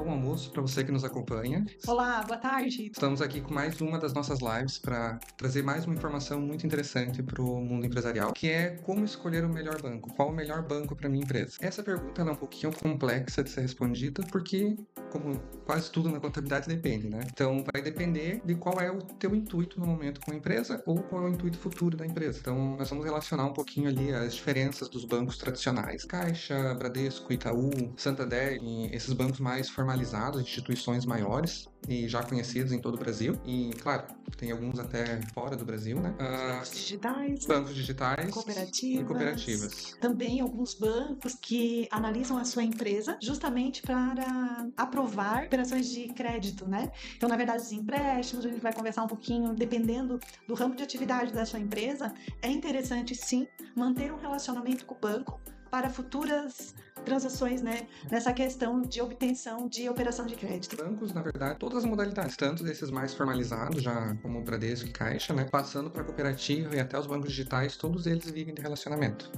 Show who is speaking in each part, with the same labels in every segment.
Speaker 1: Bom almoço para você que nos acompanha.
Speaker 2: Olá, boa tarde.
Speaker 1: Estamos aqui com mais uma das nossas lives para trazer mais uma informação muito interessante para o mundo empresarial, que é como escolher o melhor banco. Qual o melhor banco para minha empresa? Essa pergunta é um pouquinho complexa de ser respondida, porque, como quase tudo na contabilidade, depende, né? Então, vai depender de qual é o teu intuito no momento com a empresa ou qual é o intuito futuro da empresa. Então, nós vamos relacionar um pouquinho ali as diferenças dos bancos tradicionais. Caixa, Bradesco, Itaú, Santander, e esses bancos mais formalizados, instituições maiores e já conhecidos em todo o Brasil. E, claro, tem alguns até fora do Brasil, né? Bancos digitais
Speaker 2: cooperativas,
Speaker 1: e cooperativas.
Speaker 2: Também alguns bancos que analisam a sua empresa justamente para aprovar operações de crédito, né? Então, na verdade, os empréstimos, a gente vai conversar um pouquinho, dependendo do ramo de atividade da sua empresa, é interessante, sim, manter um relacionamento com o banco para futuras transações, né, nessa questão de obtenção de operação de crédito.
Speaker 1: Bancos, na verdade, todas as modalidades, tanto desses mais formalizados, já como o Bradesco e Caixa, né, passando para a cooperativa e até os bancos digitais, todos eles vivem de relacionamento.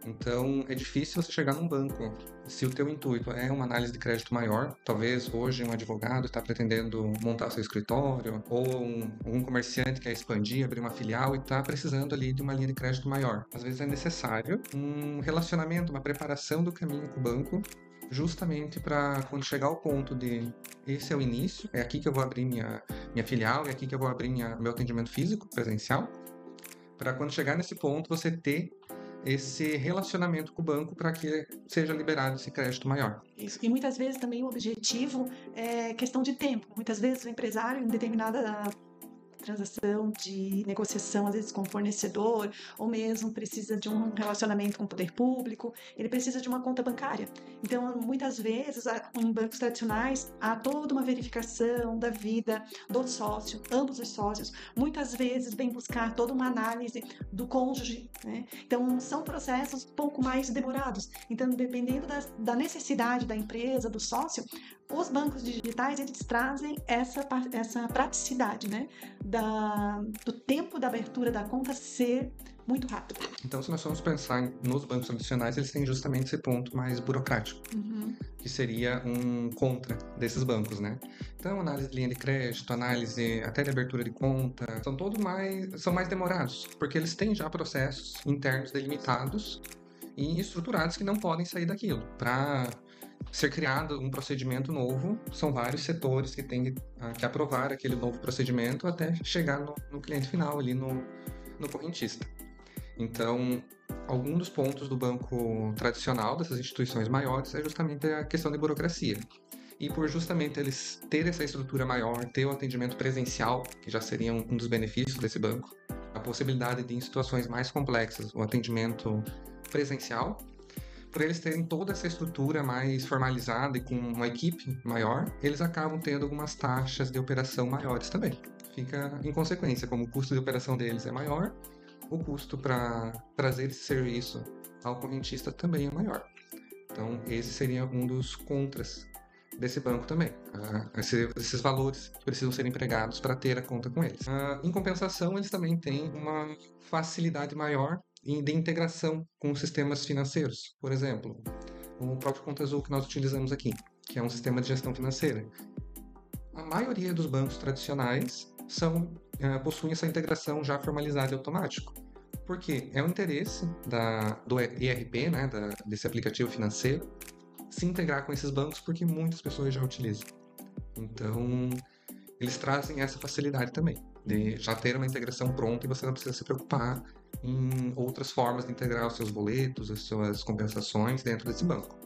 Speaker 1: Então, é difícil você chegar num banco se o teu intuito é uma análise de crédito maior. Talvez hoje um advogado está pretendendo montar seu escritório, ou um comerciante quer expandir, abrir uma filial e está precisando ali de uma linha de crédito maior. Às vezes é necessário um relacionamento, uma preparação do caminho com o banco, justamente para quando chegar ao ponto de esse é o início, é aqui que eu vou abrir minha filial, é aqui que eu vou abrir meu atendimento físico, presencial, para quando chegar nesse ponto você ter esse relacionamento com o banco para que seja liberado esse crédito maior.
Speaker 2: Isso. E muitas vezes também o objetivo é questão de tempo. Muitas vezes o empresário, em determinada transação de negociação, às vezes com o fornecedor, ou mesmo precisa de um relacionamento com o poder público, ele precisa de uma conta bancária. Então, muitas vezes, em bancos tradicionais, há toda uma verificação da vida do sócio, ambos os sócios. Muitas vezes vem buscar toda uma análise do cônjuge, né? Então, são processos um pouco mais demorados. Então, dependendo da necessidade da empresa, do sócio, os bancos digitais, eles trazem essa praticidade, né? Do tempo da abertura da conta ser muito rápido.
Speaker 1: Então, se nós formos pensar nos bancos tradicionais, eles têm justamente esse ponto mais burocrático, que seria um contra desses bancos, né? Então, análise de linha de crédito, análise até de abertura de conta, são mais demorados, porque eles têm já processos internos delimitados e estruturados que não podem sair daquilo. Para ser criado um procedimento novo, são vários setores que têm que aprovar aquele novo procedimento até chegar no cliente final, ali no correntista. Então, algum dos pontos do banco tradicional, dessas instituições maiores, é justamente a questão de burocracia. E por justamente eles terem essa estrutura maior, ter o atendimento presencial, que já seria um dos benefícios desse banco, a possibilidade de, em situações mais complexas, o atendimento presencial, por eles terem toda essa estrutura mais formalizada e com uma equipe maior, eles acabam tendo algumas taxas de operação maiores também. Fica em consequência, como o custo de operação deles é maior, o custo para trazer esse serviço ao correntista também é maior. Então, esse seria um dos contras desse banco também. Esses valores precisam ser empregados para ter a conta com eles. Em compensação, eles também têm uma facilidade maior de integração com os sistemas financeiros. Por exemplo, o próprio Conta Azul que nós utilizamos aqui, que é um sistema de gestão financeira. A maioria dos bancos tradicionais possuem essa integração já formalizada e automático. Porque é o interesse do ERP, né, desse aplicativo financeiro, se integrar com esses bancos porque muitas pessoas já utilizam. Então, eles trazem essa facilidade também, de já ter uma integração pronta e você não precisa se preocupar em outras formas de integrar os seus boletos, as suas compensações dentro desse banco.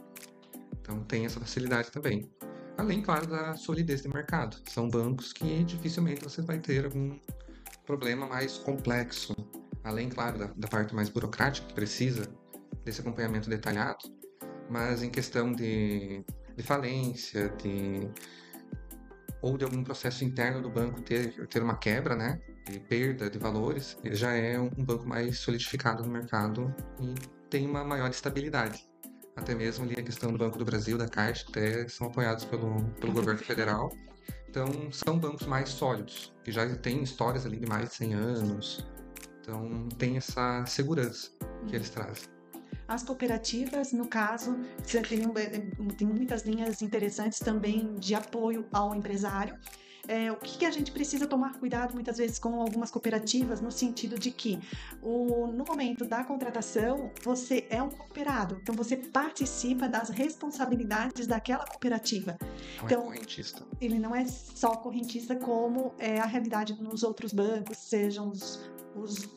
Speaker 1: Então, tem essa facilidade também. Além, claro, da solidez de mercado. São bancos que dificilmente você vai ter algum problema mais complexo. Além, claro, da parte mais burocrática, que precisa desse acompanhamento detalhado, mas em questão de falência, ou de algum processo interno do banco ter uma quebra, né, de perda de valores, ele já é um banco mais solidificado no mercado e tem uma maior estabilidade. Até mesmo ali a questão do Banco do Brasil, da Caixa, até são apoiados pelo governo federal. Então, são bancos mais sólidos, que já têm histórias ali de mais de 100 anos. Então, tem essa segurança que eles trazem.
Speaker 2: As cooperativas, no caso, você tem muitas linhas interessantes também de apoio ao empresário. O que a gente precisa tomar cuidado muitas vezes com algumas cooperativas, no sentido de que no momento da contratação, você é um cooperado, então você participa das responsabilidades daquela cooperativa.
Speaker 1: Não
Speaker 2: Então,
Speaker 1: é correntista.
Speaker 2: ele não é só correntista como é a realidade nos outros bancos, sejam os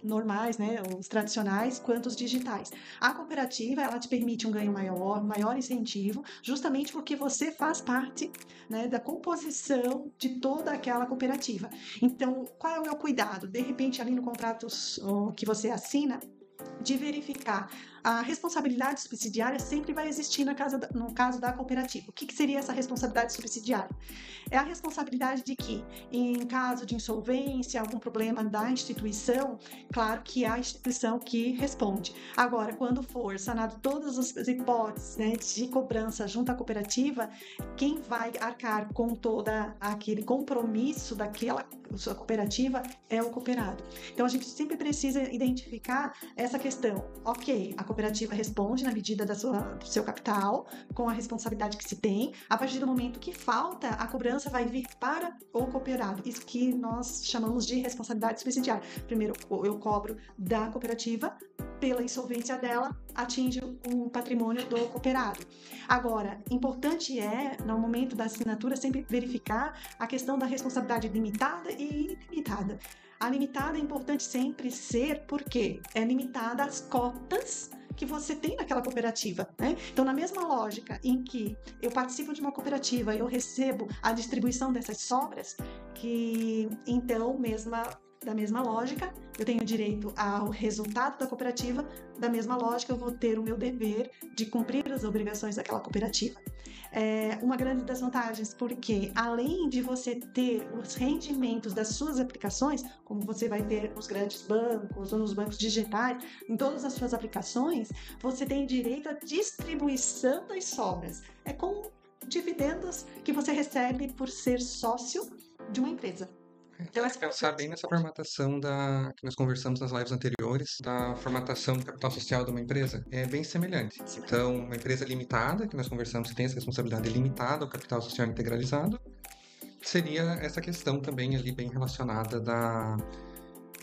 Speaker 2: normais, né, os tradicionais, quanto os digitais. A cooperativa, ela te permite um ganho maior incentivo, justamente porque você faz parte, né, da composição de toda aquela cooperativa. Então, qual é o meu cuidado? De repente, ali no contrato que você assina, de verificar a responsabilidade subsidiária sempre vai existir no caso da cooperativa. O que seria essa responsabilidade subsidiária? É a responsabilidade de que, em caso de insolvência, algum problema da instituição, claro que é a instituição que responde. Agora, quando for sanado todas as hipóteses, né, de cobrança junto à cooperativa, quem vai arcar com todo aquele compromisso daquela sua cooperativa é o cooperado. Então, a gente sempre precisa identificar essa questão. Ok, a cooperativa responde na medida do seu capital, com a responsabilidade que se tem. A partir do momento que falta, a cobrança vai vir para o cooperado. Isso que nós chamamos de responsabilidade subsidiária. Primeiro, eu cobro da cooperativa, pela insolvência dela, atinge o patrimônio do cooperado. Agora, importante no momento da assinatura, sempre verificar a questão da responsabilidade limitada e ilimitada. A limitada é importante sempre ser porque é limitada às cotas que você tem naquela cooperativa, né? Então, na mesma lógica em que eu participo de uma cooperativa e eu recebo a distribuição dessas sobras, da mesma lógica, eu tenho direito ao resultado da cooperativa, da mesma lógica eu vou ter o meu dever de cumprir as obrigações daquela cooperativa. Uma grande das vantagens, porque além de você ter os rendimentos das suas aplicações, como você vai ter nos grandes bancos ou nos bancos digitais, em todas as suas aplicações, você tem direito à distribuição das sobras. É como dividendos que você recebe por ser sócio de uma empresa.
Speaker 1: Então, é pensar bem nessa formatação que nós conversamos nas lives anteriores, da formatação do capital social de uma empresa. É bem semelhante. Então, uma empresa limitada, que nós conversamos que tem essa responsabilidade limitada ao capital social integralizado, seria essa questão também ali bem relacionada da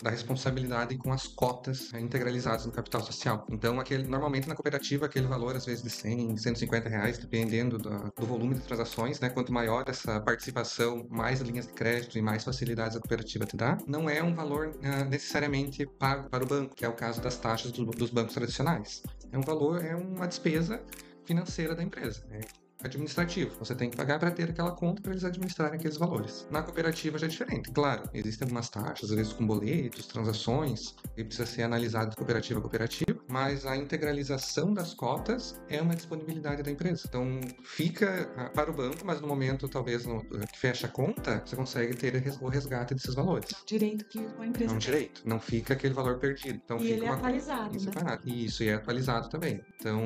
Speaker 1: responsabilidade com as cotas integralizadas no capital social. Então, normalmente na cooperativa, aquele valor, às vezes, de 100, 150 reais, dependendo do volume de transações, né? Quanto maior essa participação, mais linhas de crédito e mais facilidades a cooperativa te dá, não é um valor necessariamente pago para o banco, que é o caso das taxas dos bancos tradicionais. É uma despesa financeira da empresa, né? Administrativo. Você tem que pagar para ter aquela conta para eles administrarem aqueles valores. Na cooperativa já é diferente. Claro, existem algumas taxas, às vezes com boletos, transações, e precisa ser analisado de cooperativa a cooperativa, mas a integralização das cotas é uma disponibilidade da empresa. Então, fica para o banco, mas no momento, talvez, que fecha a conta, você consegue ter o resgate desses valores.
Speaker 2: É um direito que a empresa tem.
Speaker 1: É um direito. Não fica aquele valor perdido. Então,
Speaker 2: e ele é atualizado, né?
Speaker 1: Isso, e é atualizado também. Então,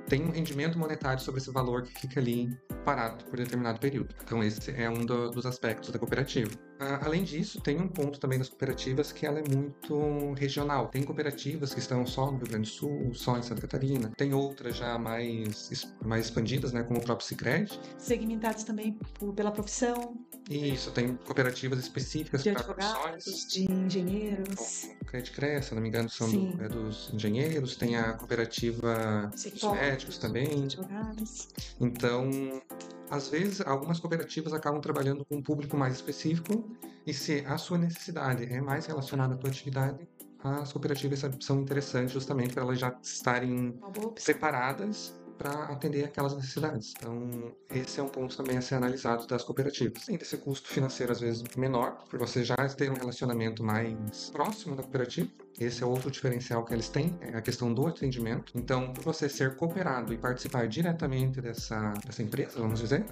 Speaker 1: tem um rendimento monetário sobre esse valor que fica ali parado por determinado período. Então, esse é um dos aspectos da cooperativa. Além disso, tem um ponto também das cooperativas que ela é muito regional. Tem cooperativas que estão só no Rio Grande do Sul, só em Santa Catarina. Tem outras já mais expandidas, né, como o próprio Sicredi.
Speaker 2: Segmentadas também pela profissão.
Speaker 1: Isso, tem cooperativas específicas
Speaker 2: de
Speaker 1: para
Speaker 2: advogados,
Speaker 1: profissões.
Speaker 2: De engenheiros.
Speaker 1: O Credicre, se não me engano, são dos engenheiros. Tem a cooperativa dos médicos também.
Speaker 2: Advogados.
Speaker 1: Então, às vezes, algumas cooperativas acabam trabalhando com um público mais específico e se a sua necessidade é mais relacionada à tua atividade, as cooperativas são interessantes justamente para elas já estarem preparadas para atender aquelas necessidades. Então, esse é um ponto também a ser analisado das cooperativas. Tem esse custo financeiro, às vezes, menor, por você já ter um relacionamento mais próximo da cooperativa. Esse é outro diferencial que eles têm, é a questão do atendimento. Então, por você ser cooperado e participar diretamente dessa empresa, vamos dizer,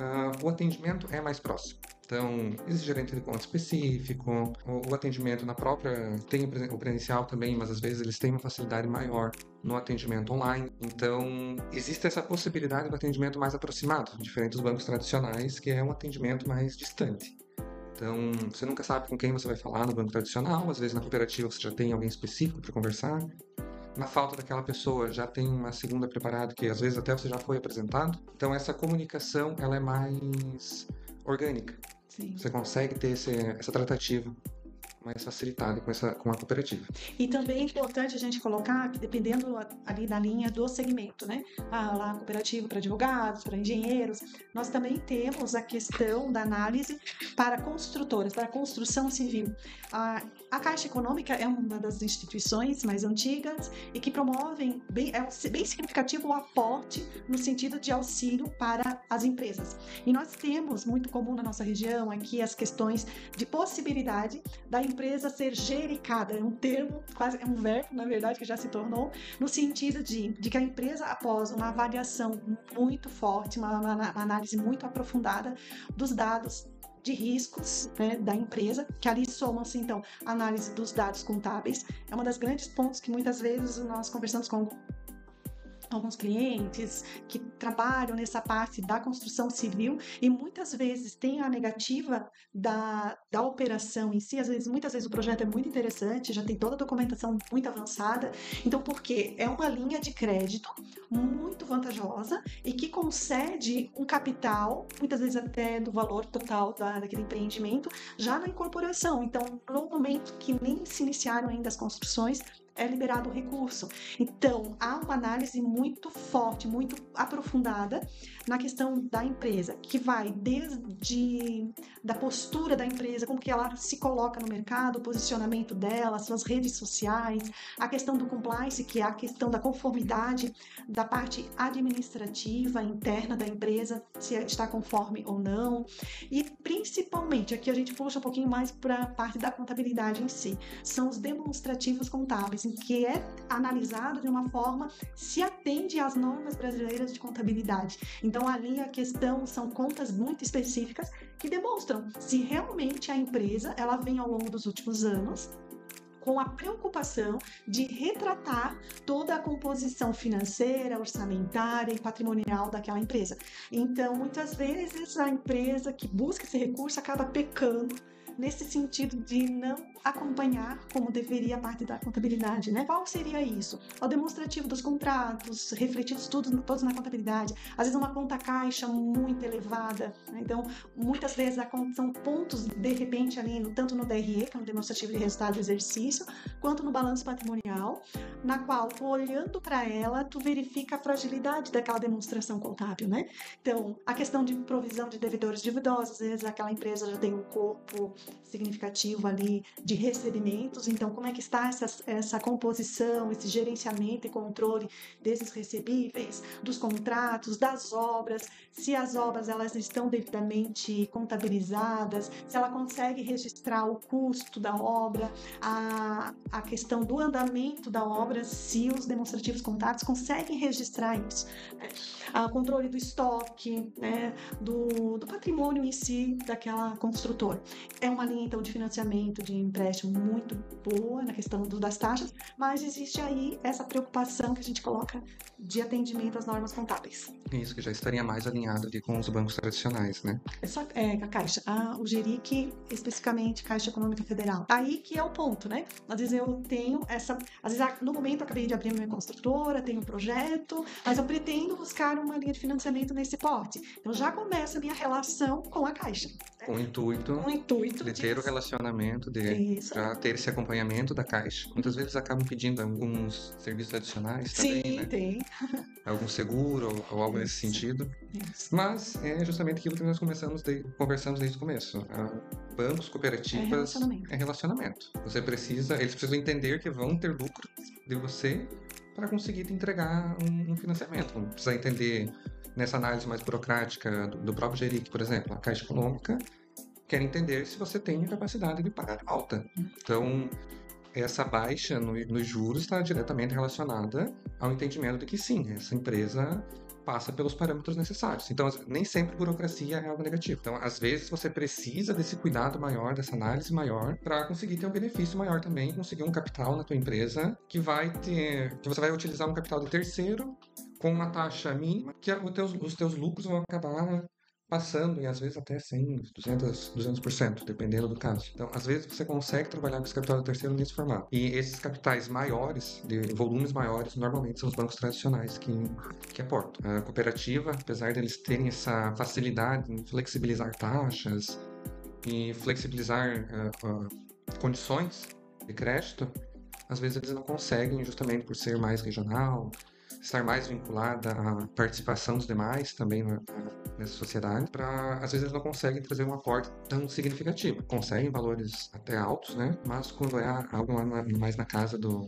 Speaker 1: o atendimento é mais próximo. Então, existe gerente de conta específico, o atendimento na própria, tem o presencial também, mas às vezes eles têm uma facilidade maior no atendimento online. Então, existe essa possibilidade do atendimento mais aproximado, diferente dos bancos tradicionais, que é um atendimento mais distante. Então, você nunca sabe com quem você vai falar no banco tradicional, às vezes na cooperativa você já tem alguém específico para conversar. na falta daquela pessoa, já tem uma segunda preparada, que às vezes até você já foi apresentado. Então, essa comunicação, ela é mais orgânica.
Speaker 2: Sim.
Speaker 1: Você consegue ter essa tratativa mais facilitada com a cooperativa.
Speaker 2: E também é importante a gente colocar que, dependendo ali da linha do segmento, né? Lá cooperativo para advogados, para engenheiros, nós também temos a questão da análise para construtoras, para construção civil. A Caixa Econômica é uma das instituições mais antigas e que promovem bem significativo o aporte no sentido de auxílio para as empresas. E nós temos, muito comum na nossa região, aqui as questões de possibilidade da empresa ser gericada, é um termo, quase é um verbo, na verdade, que já se tornou, no sentido de que a empresa, após uma avaliação muito forte, uma análise muito aprofundada dos dados de riscos, né, da empresa, que ali somam-se, então, a análise dos dados contábeis. É uma das grandes pontos que muitas vezes nós conversamos com alguns clientes que trabalham nessa parte da construção civil e muitas vezes tem a negativa da operação em si. Muitas vezes o projeto é muito interessante, já tem toda a documentação muito avançada. Então, por quê? É uma linha de crédito muito vantajosa e que concede um capital, muitas vezes até do valor total daquele empreendimento, já na incorporação. Então, no momento que nem se iniciaram ainda as construções, é liberado o recurso. Então, há uma análise muito forte, muito aprofundada na questão da empresa, que vai desde da postura da empresa, como que ela se coloca no mercado, o posicionamento dela, suas redes sociais, a questão do compliance, que é a questão da conformidade da parte administrativa interna da empresa, se está conforme ou não. E, principalmente, aqui a gente puxa um pouquinho mais para a parte da contabilidade em si. São os demonstrativos contábeis, em que é analisado de uma forma se atende às normas brasileiras de contabilidade. Então, ali a questão são contas muito específicas que demonstram se realmente a empresa ela vem ao longo dos últimos anos com a preocupação de retratar toda a composição financeira, orçamentária e patrimonial daquela empresa. Então, muitas vezes a empresa que busca esse recurso acaba pecando nesse sentido de não acompanhar como deveria a parte da contabilidade, né? Qual seria isso? O demonstrativo dos contratos, refletidos todos na contabilidade. Às vezes uma conta caixa muito elevada, né? Então, muitas vezes são pontos, de repente, ali, tanto no DRE, que é um demonstrativo de resultado do exercício, quanto no balanço patrimonial, na qual, tu olhando para ela, tu verifica a fragilidade daquela demonstração contábil, né? Então, a questão de provisão de devedores duvidosos, às vezes aquela empresa já tem um corpo significativo ali de recebimentos, então como é que está essa composição, esse gerenciamento e controle desses recebíveis, dos contratos, das obras, se as obras elas estão devidamente contabilizadas, se ela consegue registrar o custo da obra, a questão do andamento da obra, se os demonstrativos contábeis conseguem registrar isso, né? O controle do estoque, né? do patrimônio em si daquela construtora. É uma linha, então, de financiamento, de empréstimo muito boa na questão das taxas, mas existe aí essa preocupação que a gente coloca de atendimento às normas contábeis.
Speaker 1: Isso, que já estaria mais alinhado ali com os bancos tradicionais, né?
Speaker 2: A Caixa, o GERIC, especificamente Caixa Econômica Federal. Aí que é o ponto, né? Às vezes eu tenho às vezes no momento eu acabei de abrir minha construtora, tenho um projeto, mas eu pretendo buscar uma linha de financiamento nesse porte. Então já começa a minha relação com a Caixa.
Speaker 1: Com o intuito de ter o relacionamento, de já ter esse acompanhamento da Caixa. Muitas vezes acabam pedindo alguns serviços adicionais também,
Speaker 2: Sim,
Speaker 1: né?
Speaker 2: tem.
Speaker 1: Algum seguro ou algo nesse sentido.
Speaker 2: Isso.
Speaker 1: Mas é justamente aquilo que nós conversamos desde o começo. Bancos, cooperativas, é relacionamento. Eles precisam entender que vão ter lucro de você para conseguir te entregar um financiamento. Não precisa entender nessa análise mais burocrática do próprio GERIC, por exemplo, a Caixa Econômica quer entender se você tem a capacidade de pagar alta. Então, essa baixa nos juros está diretamente relacionada ao entendimento de que sim, essa empresa passa pelos parâmetros necessários. Então, nem sempre burocracia é algo negativo. Então, às vezes, você precisa desse cuidado maior, dessa análise maior, para conseguir ter um benefício maior também, conseguir um capital na tua empresa que você vai utilizar um capital de terceiro com uma taxa mínima, que os teus lucros vão acabar passando e às vezes até 100, 200%, dependendo do caso. Então, às vezes você consegue trabalhar com esse capital terceiro nesse formato. E esses capitais maiores, de volumes maiores, normalmente são os bancos tradicionais que aportam. A cooperativa, apesar deles terem essa facilidade em flexibilizar taxas e flexibilizar condições de crédito, às vezes eles não conseguem, justamente por ser mais regional, estar mais vinculada à participação dos demais também nessa sociedade, às vezes eles não conseguem trazer um aporte tão significativo. Conseguem valores até altos, né? Mas quando é algo mais na casa do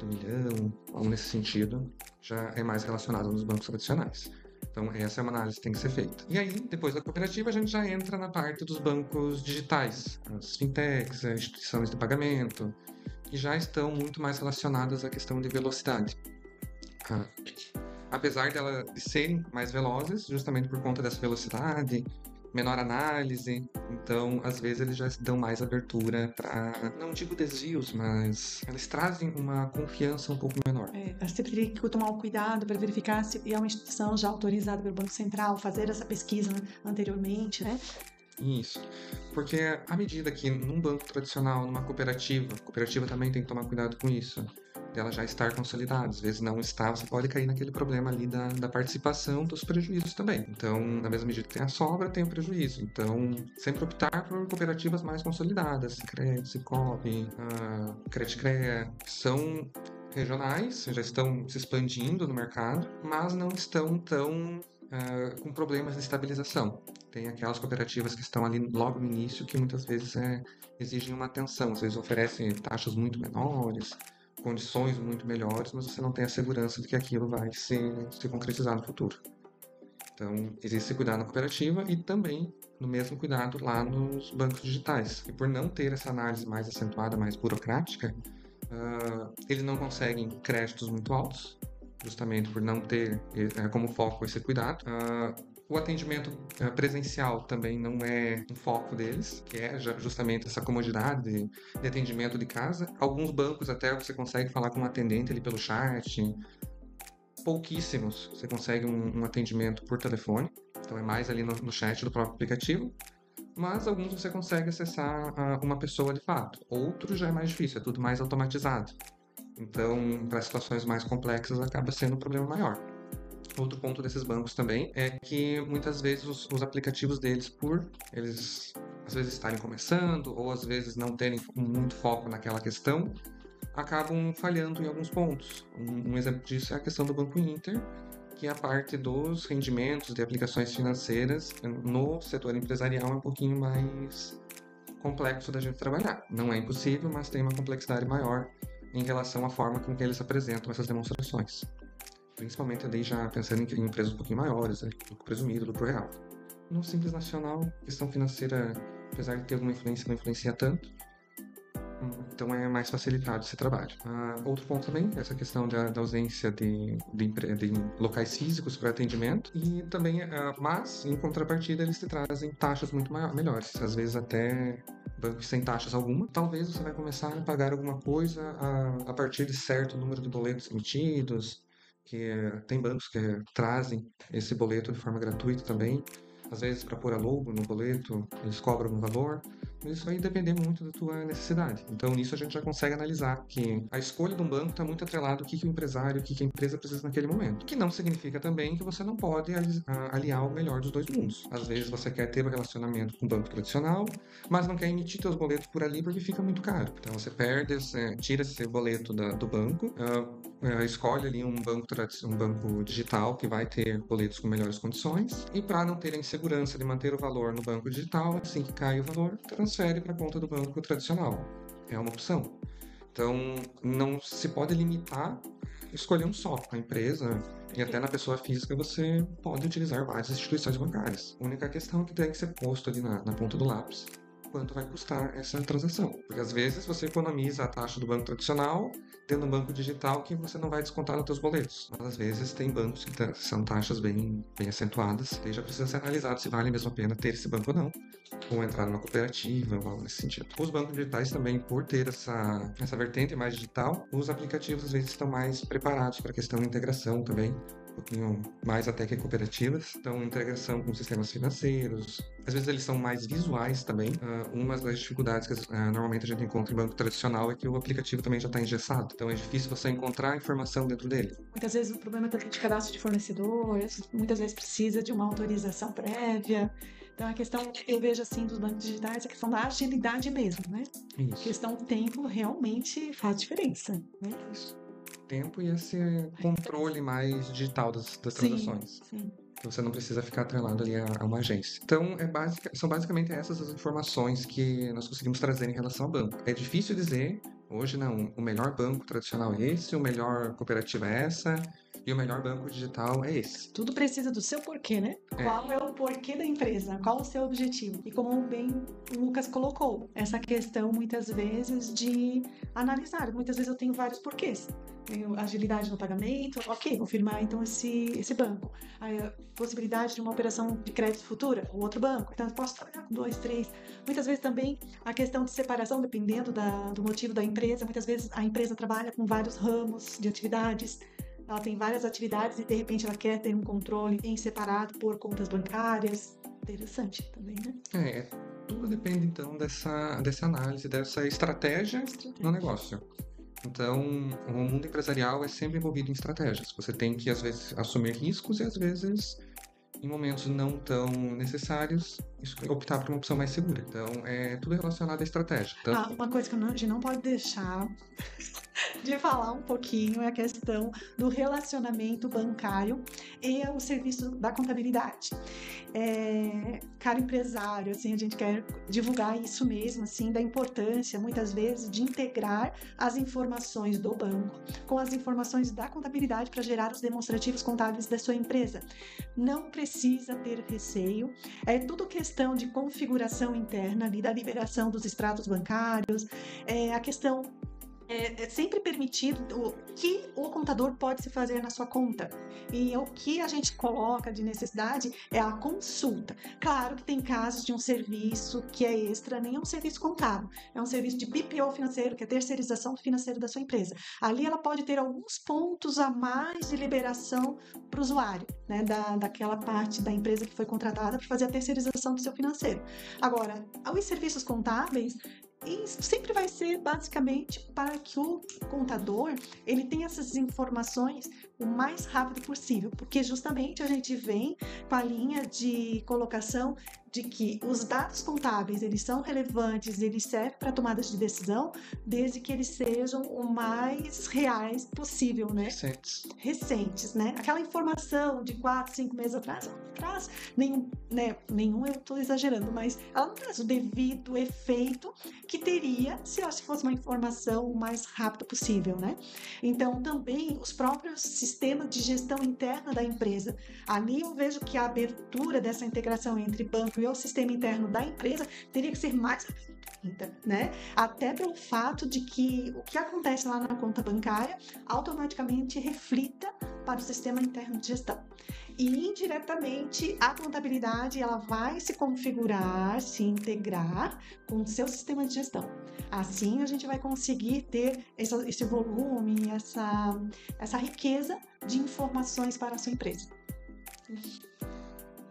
Speaker 1: milhão, algo nesse sentido, já é mais relacionado nos bancos tradicionais. Então, essa é uma análise que tem que ser feita. E aí, depois da cooperativa, a gente já entra na parte dos bancos digitais, as fintechs, as instituições de pagamento, que já estão muito mais relacionadas à questão de velocidade. Apesar de serem mais velozes, justamente por conta dessa velocidade, menor análise, então às vezes eles já dão mais abertura para, não digo desvios, mas eles trazem uma confiança um pouco menor.
Speaker 2: Você teria que tomar um cuidado para verificar se é uma instituição já autorizada pelo Banco Central, fazer essa pesquisa anteriormente, né?
Speaker 1: Isso, porque à medida que num banco tradicional, numa cooperativa, a cooperativa também tem que tomar cuidado com isso, dela já estar consolidada. Às vezes não está, você pode cair naquele problema ali da participação dos prejuízos também. Então, na mesma medida que tem a sobra, tem o prejuízo. Então, sempre optar por cooperativas mais consolidadas, Sicredi, Sicoob, Credicrea, são regionais, já estão se expandindo no mercado, mas não estão tão com problemas de estabilização. Tem aquelas cooperativas que estão ali logo no início que muitas vezes exigem uma atenção, às vezes oferecem taxas muito menores, condições muito melhores, mas você não tem a segurança de que aquilo vai se concretizar no futuro. Então, existe esse cuidado na cooperativa e também no mesmo cuidado lá nos bancos digitais. E por não ter essa análise mais acentuada, mais burocrática, eles não conseguem créditos muito altos, justamente por não ter como foco esse cuidado. O atendimento presencial também não é um foco deles, que é justamente essa comodidade de atendimento de casa. Alguns bancos até você consegue falar com um atendente ali pelo chat, pouquíssimos você consegue um atendimento por telefone, então é mais ali no chat do próprio aplicativo. Mas alguns você consegue acessar uma pessoa de fato, outros já é mais difícil, é tudo mais automatizado. Então, para situações mais complexas, acaba sendo um problema maior. Outro ponto desses bancos também é que muitas vezes os aplicativos deles, por eles às vezes estarem começando ou às vezes não terem muito foco naquela questão, acabam falhando em alguns pontos. Um exemplo disso é a questão do Banco Inter, que a parte dos rendimentos de aplicações financeiras no setor empresarial é um pouquinho mais complexo da gente trabalhar. Não é impossível, mas tem uma complexidade maior em relação à forma com que eles apresentam essas demonstrações. Principalmente ali já pensando em empresas um pouquinho maiores, lucro presumido, lucro real. No Simples Nacional, questão financeira, apesar de ter alguma influência, não influencia tanto. Então é mais facilitado esse trabalho. Outro ponto também, essa questão da ausência de locais físicos para atendimento. E também, mas em contrapartida, eles te trazem taxas muito melhores. Às vezes até bancos sem taxas alguma. Talvez você vai começar a pagar alguma coisa a partir de certo número de boletos emitidos, que tem bancos que trazem esse boleto de forma gratuita também. Às vezes, para pôr a logo no boleto, eles cobram algum valor. Mas isso vai depender muito da tua necessidade. Então, nisso a gente já consegue analisar que a escolha de um banco está muito atrelado ao que o empresário, o que a empresa precisa naquele momento. O que não significa também que você não pode aliar o melhor dos dois mundos. Às vezes você quer ter um relacionamento com o banco tradicional, mas não quer emitir seus boletos por ali porque fica muito caro. Então, você tira esse boleto do banco, escolhe ali um banco digital que vai ter boletos com melhores condições, e para não ter a insegurança de manter o valor no banco digital, assim que cai o valor, transfere para a conta do banco tradicional. É uma opção. Então, não se pode limitar a escolher um só. A empresa e até na pessoa física você pode utilizar várias instituições bancárias. A única questão é que tem que ser posto ali na ponta do lápis quanto vai custar essa transação. Porque às vezes você economiza a taxa do banco tradicional tendo um banco digital que você não vai descontar nos seus boletos. Mas às vezes tem bancos que são taxas bem acentuadas, e já precisa ser analisado se vale mesmo a pena ter esse banco ou não, ou entrar numa cooperativa ou algo nesse sentido. Os bancos digitais também, por ter essa vertente mais digital, os aplicativos às vezes estão mais preparados para a questão de integração também. um pouquinho mais até que cooperativas. Então, integração com sistemas financeiros. Às vezes eles são mais visuais também. Uma das dificuldades que normalmente a gente encontra em banco tradicional é que o aplicativo também já está engessado. Então, é difícil você encontrar informação dentro dele.
Speaker 2: Muitas vezes o problema também de cadastro de fornecedores, muitas vezes precisa de uma autorização prévia. Então, a questão, eu vejo assim, dos bancos digitais, é a questão da agilidade mesmo, né?
Speaker 1: Isso.
Speaker 2: A questão do tempo realmente faz diferença, né?
Speaker 1: Isso. Tempo e esse controle mais digital das transações.
Speaker 2: Sim.
Speaker 1: Que você não precisa ficar atrelado ali a uma agência. Então, são basicamente essas as informações que nós conseguimos trazer em relação ao banco. É difícil dizer, hoje não, o melhor banco tradicional é esse, o melhor cooperativa é essa, e o melhor banco digital é esse.
Speaker 2: Tudo precisa do seu porquê, né? Qual é o porquê da empresa? Qual o seu objetivo? E como bem o Lucas colocou, essa questão muitas vezes de analisar. Muitas vezes eu tenho vários porquês. Tenho agilidade no pagamento, ok, vou firmar então esse banco. A possibilidade de uma operação de crédito futura, o outro banco. Então eu posso trabalhar com 2, 3. Muitas vezes também a questão de separação, dependendo do motivo da empresa. Muitas vezes a empresa trabalha com vários ramos de atividades. Ela tem várias atividades e de repente ela quer ter um controle em separado por contas bancárias. Interessante também, né?
Speaker 1: Tudo depende então dessa análise, dessa estratégia no negócio. Então, o mundo empresarial é sempre envolvido em estratégias. Você tem que, às vezes, assumir riscos e, às vezes, em momentos não tão necessários, optar por uma opção mais segura. Então, é tudo relacionado à estratégia. Então,
Speaker 2: uma coisa que a gente não pode deixar de falar um pouquinho é a questão do relacionamento bancário e o serviço da contabilidade. Cara empresário, assim, a gente quer divulgar isso mesmo, assim, da importância, muitas vezes, de integrar as informações do banco com as informações da contabilidade para gerar os demonstrativos contábeis da sua empresa. Não precisa ter receio, é tudo questão de configuração interna ali, da liberação dos extratos bancários, a questão é sempre permitido o que o contador pode se fazer na sua conta. E o que a gente coloca de necessidade é a consulta. Claro que tem casos de um serviço que é extra, nem é um serviço contábil, é um serviço de BPO financeiro, que é terceirização financeira da sua empresa. Ali ela pode ter alguns pontos a mais de liberação para o usuário, né, daquela parte da empresa que foi contratada para fazer a terceirização do seu financeiro. Agora, os serviços contábeis, e sempre vai ser basicamente para que o contador ele tenha essas informações o mais rápido possível, porque justamente a gente vem com a linha de colocação de que os dados contábeis eles são relevantes, eles servem para tomadas de decisão, desde que eles sejam o mais reais possível, né? Recentes, né? Aquela informação de 4, 5 meses atrás nenhum eu estou exagerando, mas ela não traz o devido efeito que teria se fosse uma informação o mais rápido possível, né? Então, também os próprios sistemas de gestão interna da empresa. Ali eu vejo que a abertura dessa integração entre banco e o sistema interno da empresa teria que ser mais ainda, né? Até pelo fato de que o que acontece lá na conta bancária automaticamente reflita para o sistema interno de gestão. E indiretamente a contabilidade ela vai se configurar, se integrar com o seu sistema de gestão. Assim a gente vai conseguir ter esse volume, essa riqueza de informações para a sua empresa.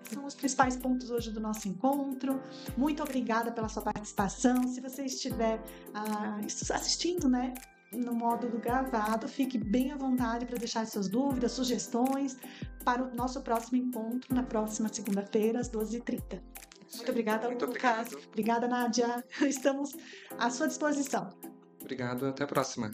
Speaker 2: São os principais pontos hoje do nosso encontro. Muito obrigada pela sua participação. Se você estiver assistindo, né, no módulo gravado, fique bem à vontade para deixar suas dúvidas, sugestões para o nosso próximo encontro na próxima segunda-feira, às 12h30. Muito obrigada, Lucas. Obrigada, Nádia. Estamos à sua disposição.
Speaker 1: Obrigado, até a próxima.